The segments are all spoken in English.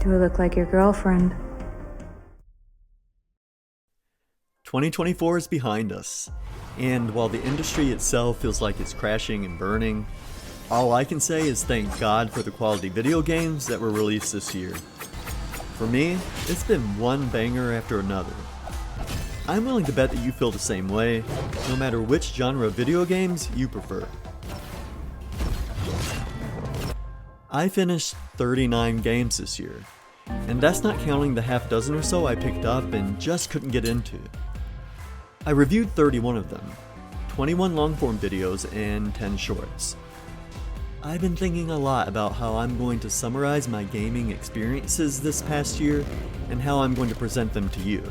Do I look like your girlfriend? 2024 is behind us, and while the industry itself feels like it's crashing and burning, all I can say is thank God for the quality video games that were released this year. For me, it's been one banger after another. I'm willing to bet that you feel the same way, no matter which genre of video games you prefer. I finished 39 games this year, and that's not counting the half dozen or so I picked up and just couldn't get into. I reviewed 31 of them, 21 long-form videos and 10 shorts. I've been thinking a lot about how I'm going to summarize my gaming experiences this past year and how I'm going to present them to you.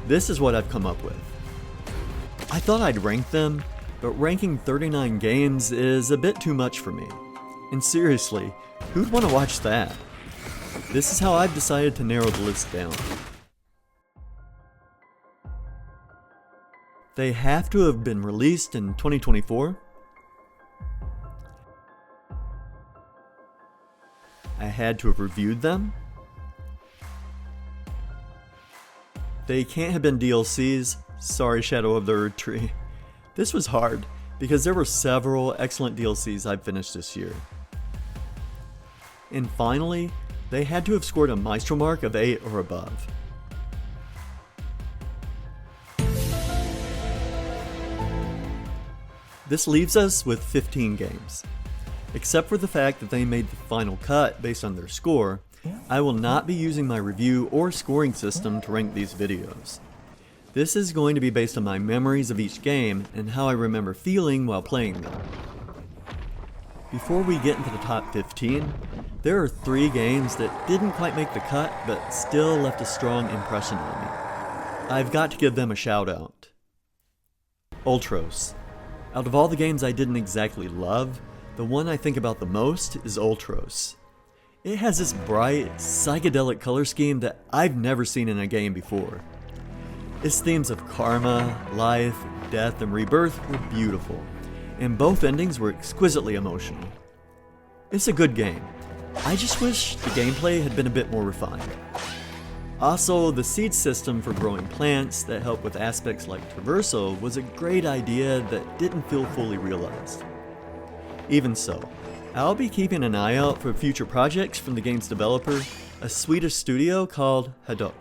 This is what I've come up with. I thought I'd rank them, but ranking 39 games is a bit too much for me. And seriously, who'd want to watch that? This is how I've decided to narrow the list down. They have to have been released in 2024. I had to have reviewed them. They can't have been DLCs. Sorry, Shadow of the Erd Tree. This was hard because there were several excellent DLCs I've finished this year. And finally, they had to have scored a Maestro mark of 8 or above. This leaves us with 15 games. Except for the fact that they made the final cut based on their score, I will not be using my review or scoring system to rank these videos. This is going to be based on my memories of each game and how I remember feeling while playing them. Before we get into the top 15, there are 3 games that didn't quite make the cut but still left a strong impression on me. I've got to give them a shout out. Ultros. Out of all the games I didn't exactly love, the one I think about the most is Ultros. It has this bright, psychedelic color scheme that I've never seen in a game before. Its themes of karma, life, death, and rebirth were beautiful, and both endings were exquisitely emotional. It's a good game. I just wish the gameplay had been a bit more refined. Also, the seed system for growing plants that help with aspects like traversal was a great idea that didn't feel fully realized. Even so, I'll be keeping an eye out for future projects from the game's developer, a Swedish studio called Hadok.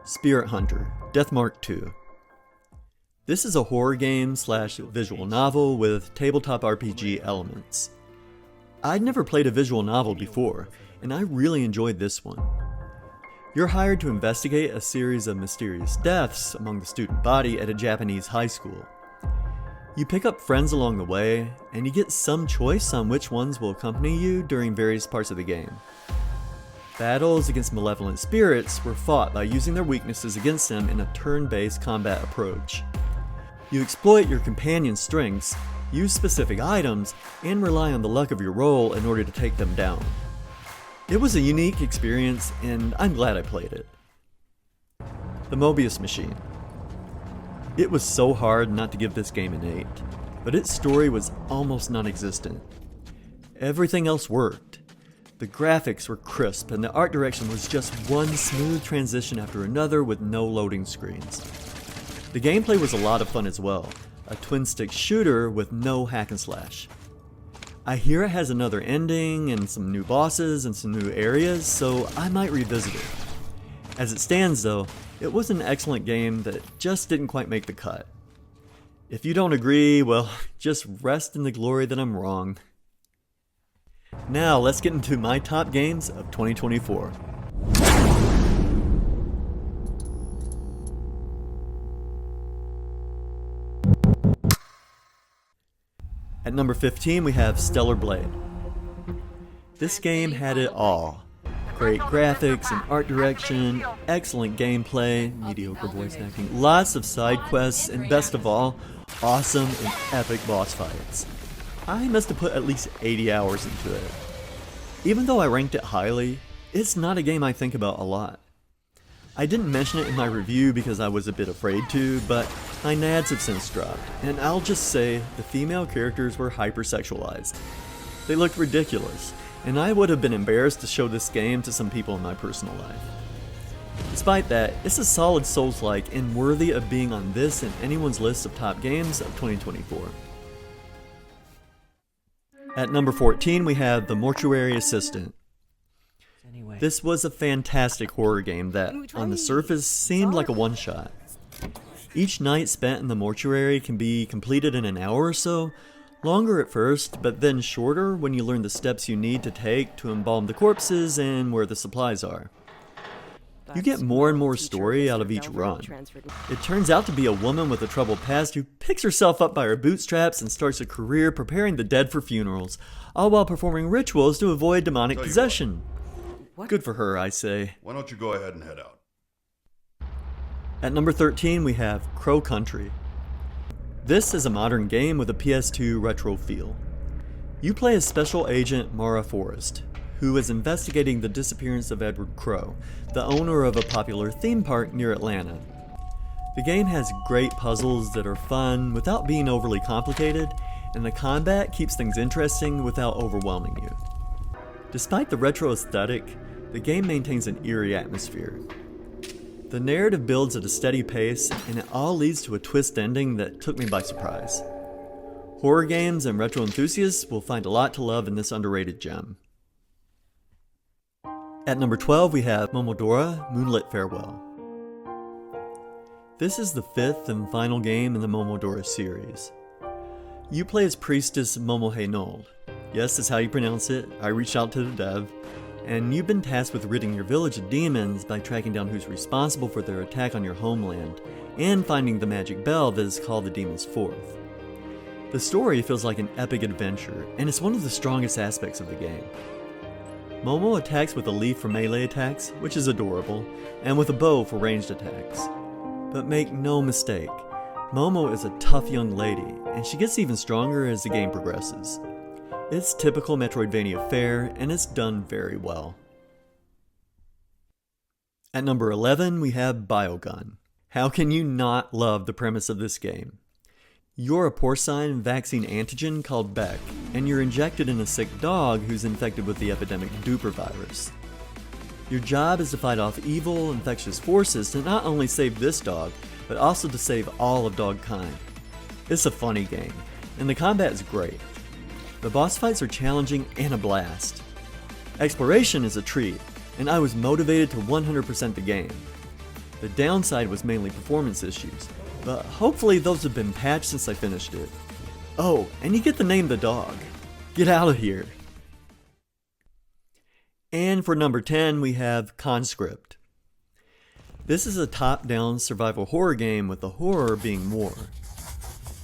Spirit Hunter, Deathmark 2. This is a horror game / visual novel with tabletop RPG elements. I'd never played a visual novel before, and I really enjoyed this one. You're hired to investigate a series of mysterious deaths among the student body at a Japanese high school. You pick up friends along the way, and you get some choice on which ones will accompany you during various parts of the game. Battles against malevolent spirits were fought by using their weaknesses against them in a turn-based combat approach. You exploit your companion's strengths, use specific items, and rely on the luck of your roll in order to take them down. It was a unique experience, and I'm glad I played it. The Mobius Machine. It was so hard not to give this game an 8, but its story was almost non-existent. Everything else worked. The graphics were crisp, and the art direction was just one smooth transition after another with no loading screens. The gameplay was a lot of fun as well, a twin-stick shooter with no hack and slash. I hear it has another ending and some new bosses and some new areas, so I might revisit it. As it stands though, it was an excellent game that just didn't quite make the cut. If you don't agree, well, just rest in the glory that I'm wrong. Now let's get into my top games of 2024. At number 15 we have Stellar Blade. This game had it all. Great graphics and art direction, excellent gameplay, mediocre voice acting, lots of side quests, and best of all, awesome and epic boss fights. I must have put at least 80 hours into it. Even though I ranked it highly, it's not a game I think about a lot. I didn't mention it in my review because I was a bit afraid to, but my nads have since dropped, and I'll just say the female characters were hypersexualized. They looked ridiculous, and I would have been embarrassed to show this game to some people in my personal life. Despite that, it's a solid Souls-like and worthy of being on this and anyone's list of top games of 2024. At number 14, we have The Mortuary Assistant. This was a fantastic horror game that, on the surface, seemed like a one-shot. Each night spent in the mortuary can be completed in an hour or so, longer at first, but then shorter when you learn the steps you need to take to embalm the corpses and where the supplies are. You get more and more story out of each run. It turns out to be a woman with a troubled past who picks herself up by her bootstraps and starts a career preparing the dead for funerals, all while performing rituals to avoid demonic possession. Good for her, I say. Why don't you go ahead and head out? At number 13, we have Crow Country. This is a modern game with a PS2 retro feel. You play as Special Agent Mara Forrest, who is investigating the disappearance of Edward Crow, the owner of a popular theme park near Atlanta. The game has great puzzles that are fun without being overly complicated, and the combat keeps things interesting without overwhelming you. Despite the retro aesthetic, the game maintains an eerie atmosphere. The narrative builds at a steady pace, and it all leads to a twist ending that took me by surprise. Horror games and retro enthusiasts will find a lot to love in this underrated gem. At number 12, we have Momodora Moonlit Farewell. This is the fifth and final game in the Momodora series. You play as Priestess Momohenold. Yes, that's how you pronounce it. I reached out to the dev. And you've been tasked with ridding your village of demons by tracking down who's responsible for their attack on your homeland, and finding the magic bell that is called the Demon's Fourth. The story feels like an epic adventure, and it's one of the strongest aspects of the game. Momo attacks with a leaf for melee attacks, which is adorable, and with a bow for ranged attacks. But make no mistake, Momo is a tough young lady, and she gets even stronger as the game progresses. It's typical Metroidvania fare, and it's done very well. At number 11, we have Biogun. How can you not love the premise of this game? You're a porcine vaccine antigen called Beck, and you're injected in a sick dog who's infected with the epidemic Duper virus. Your job is to fight off evil, infectious forces to not only save this dog, but also to save all of dogkind. It's a funny game, and the combat is great. The boss fights are challenging and a blast. Exploration is a treat, and I was motivated to 100% the game. The downside was mainly performance issues, but hopefully those have been patched since I finished it. Oh, and you get to name the dog. Get out of here. And for number 10, we have Conscript. This is a top-down survival horror game with the horror being war.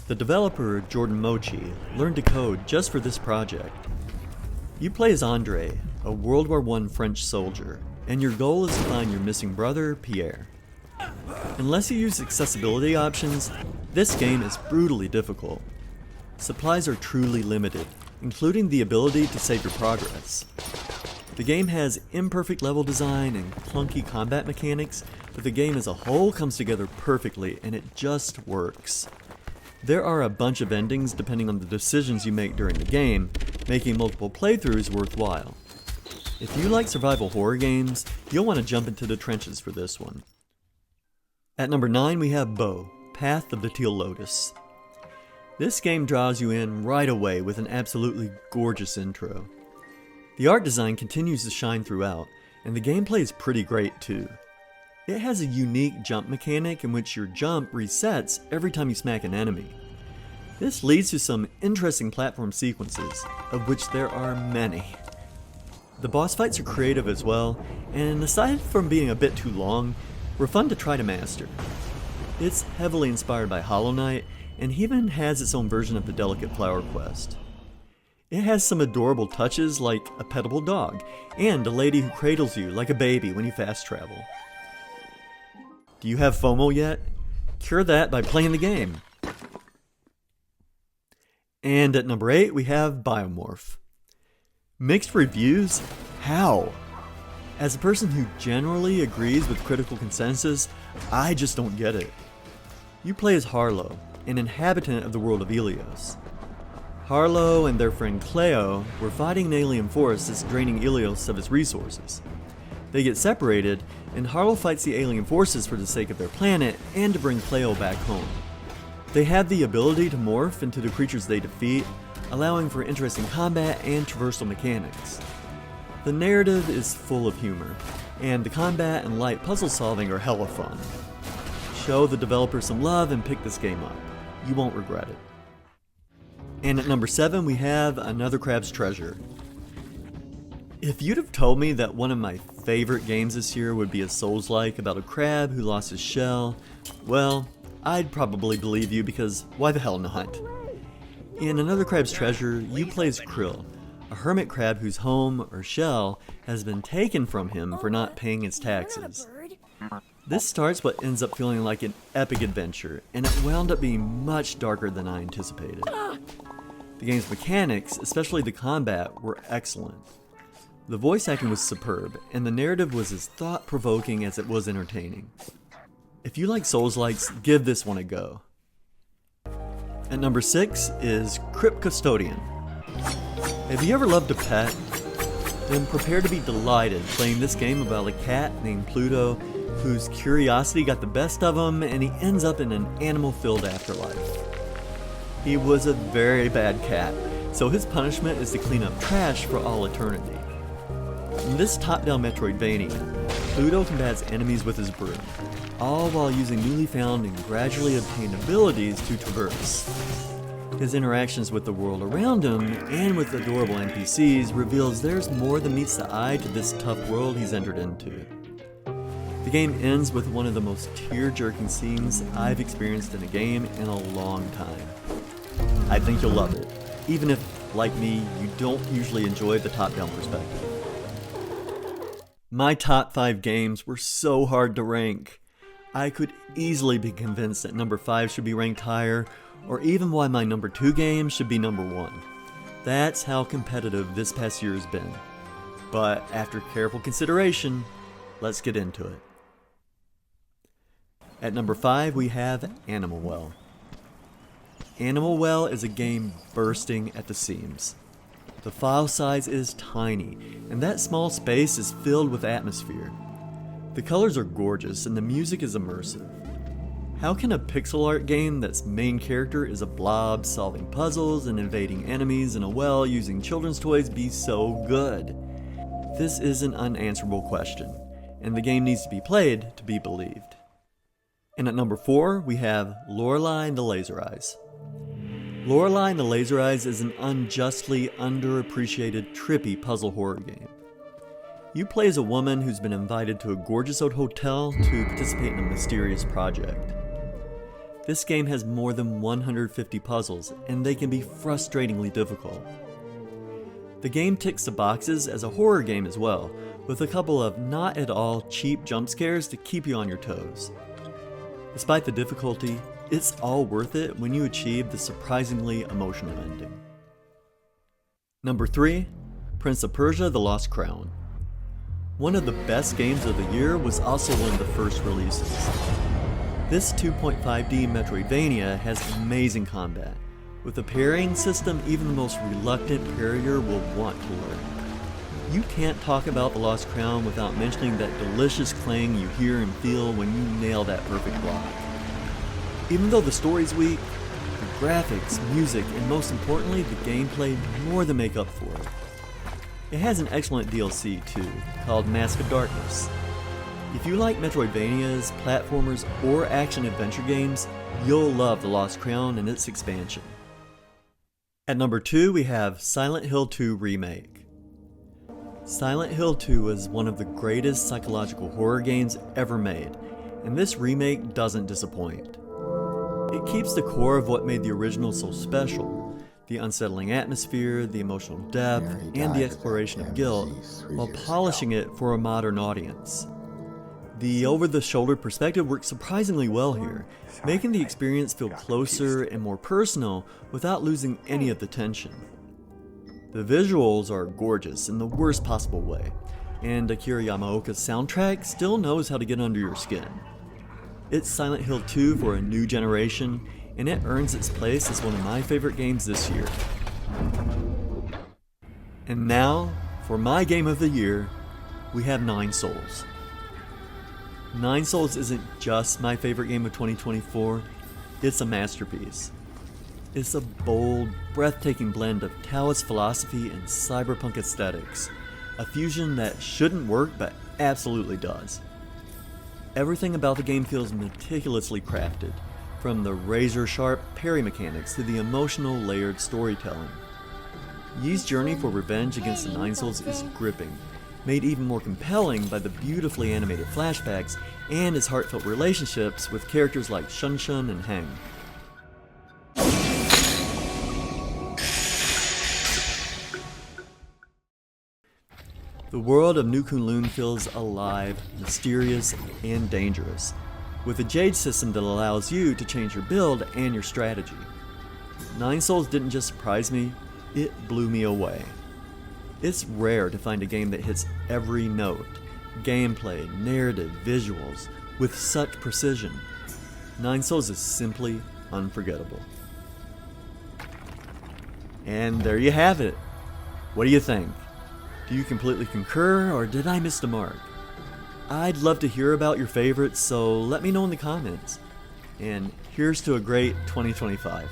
The developer, Jordan Mochi, learned to code just for this project. You play as Andre, a World War I French soldier, and your goal is to find your missing brother, Pierre. Unless you use accessibility options, this game is brutally difficult. Supplies are truly limited, including the ability to save your progress. The game has imperfect level design and clunky combat mechanics, but the game as a whole comes together perfectly and it just works. There are a bunch of endings depending on the decisions you make during the game, making multiple playthroughs worthwhile. If you like survival horror games, you'll want to jump into the trenches for this one. At number 9, we have Bo, Path of the Teal Lotus. This game draws you in right away with an absolutely gorgeous intro. The art design continues to shine throughout, and the gameplay is pretty great too. It has a unique jump mechanic in which your jump resets every time you smack an enemy. This leads to some interesting platform sequences, of which there are many. The boss fights are creative as well, and aside from being a bit too long, were fun to try to master. It's heavily inspired by Hollow Knight, and even has its own version of the Delicate Flower Quest. It has some adorable touches like a petable dog, and a lady who cradles you like a baby when you fast travel. Do you have FOMO yet? Cure that by playing the game. And at number 8, we have Biomorph. Mixed reviews? How? As a person who generally agrees with critical consensus, I just don't get it. You play as Harlow, an inhabitant of the world of Ilios. Harlow and their friend Cleo were fighting an alien force that's draining Ilios of its resources. They get separated, and Harlow fights the alien forces for the sake of their planet and to bring Cleo back home. They have the ability to morph into the creatures they defeat, allowing for interesting combat and traversal mechanics. The narrative is full of humor, and the combat and light puzzle solving are hella fun. Show the developers some love and pick this game up. You won't regret it. And at number 7 we have Another Crab's Treasure. If you'd have told me that one of my favorite games this year would be a Souls-like about a crab who lost his shell, well, I'd probably believe you because why the hell not? In Another Crab's Treasure, you play as Krill, a hermit crab whose home, or shell, has been taken from him for not paying his taxes. This starts what ends up feeling like an epic adventure, and it wound up being much darker than I anticipated. The game's mechanics, especially the combat, were excellent. The voice acting was superb, and the narrative was as thought-provoking as it was entertaining. If you like Souls-likes, give this one a go. At number 6 is Crypt Custodian. Have you ever loved a pet? Then prepare to be delighted playing this game about a cat named Pluto whose curiosity got the best of him and he ends up in an animal-filled afterlife. He was a very bad cat, so his punishment is to clean up trash for all eternity. In this top-down Metroidvania, Pluto combats enemies with his broom, all while using newly found and gradually obtained abilities to traverse. His interactions with the world around him and with adorable NPCs reveals there's more than meets the eye to this tough world he's entered into. The game ends with one of the most tear-jerking scenes I've experienced in a game in a long time. I think you'll love it, even if, like me, you don't usually enjoy the top-down perspective. My top 5 games were so hard to rank. I could easily be convinced that number 5 should be ranked higher, or even why my number 2 game should be number 1. That's how competitive this past year has been. But after careful consideration, let's get into it. At number 5 we have Animal Well. Animal Well is a game bursting at the seams. The file size is tiny, and that small space is filled with atmosphere. The colors are gorgeous and the music is immersive. How can a pixel art game that's main character is a blob solving puzzles and evading enemies in a well using children's toys be so good? This is an unanswerable question, and the game needs to be played to be believed. And at number 4 we have Lorelei and the Laser Eyes. Lorelei and the Laser Eyes is an unjustly underappreciated trippy puzzle horror game. You play as a woman who's been invited to a gorgeous old hotel to participate in a mysterious project. This game has more than 150 puzzles, and they can be frustratingly difficult. The game ticks the boxes as a horror game as well, with a couple of not at all cheap jump scares to keep you on your toes. Despite the difficulty, it's all worth it when you achieve the surprisingly emotional ending. Number 3, Prince of Persia: The Lost Crown. One of the best games of the year was also one of the first releases. This 2.5D Metroidvania has amazing combat. With a parrying system even the most reluctant parrier will want to learn. You can't talk about The Lost Crown without mentioning that delicious clang you hear and feel when you nail that perfect block. Even though the story's weak, the graphics, music, and most importantly the gameplay more than make up for it. It has an excellent DLC too, called Mask of Darkness. If you like Metroidvanias, platformers, or action-adventure games, you'll love The Lost Crown and its expansion. At number 2 we have Silent Hill 2 Remake. Silent Hill 2 was one of the greatest psychological horror games ever made, and this remake doesn't disappoint. It keeps the core of what made the original so special, the unsettling atmosphere, the emotional depth, and the exploration of guilt, while polishing it for a modern audience. The over-the-shoulder perspective works surprisingly well here, making the experience feel closer and more personal without losing any of the tension. The visuals are gorgeous in the worst possible way, and Akira Yamaoka's soundtrack still knows how to get under your skin. It's Silent Hill 2 for a new generation, and it earns its place as one of my favorite games this year. And now, for my game of the year, we have Nine Souls. Nine Souls isn't just my favorite game of 2024, it's a masterpiece. It's a bold, breathtaking blend of Taoist philosophy and cyberpunk aesthetics, a fusion that shouldn't work but absolutely does. Everything about the game feels meticulously crafted, from the razor-sharp parry mechanics to the emotional, layered storytelling. Yi's journey for revenge against the Nine Souls is gripping, made even more compelling by the beautifully animated flashbacks and his heartfelt relationships with characters like Shun Shun and Heng. The world of New Kunlun feels alive, mysterious, and dangerous, with a Jade system that allows you to change your build and your strategy. Nine Souls didn't just surprise me, it blew me away. It's rare to find a game that hits every note, gameplay, narrative, visuals, with such precision. Nine Souls is simply unforgettable. And there you have it. What do you think? Do you completely concur, or did I miss the mark? I'd love to hear about your favorites, so let me know in the comments. And here's to a great 2025.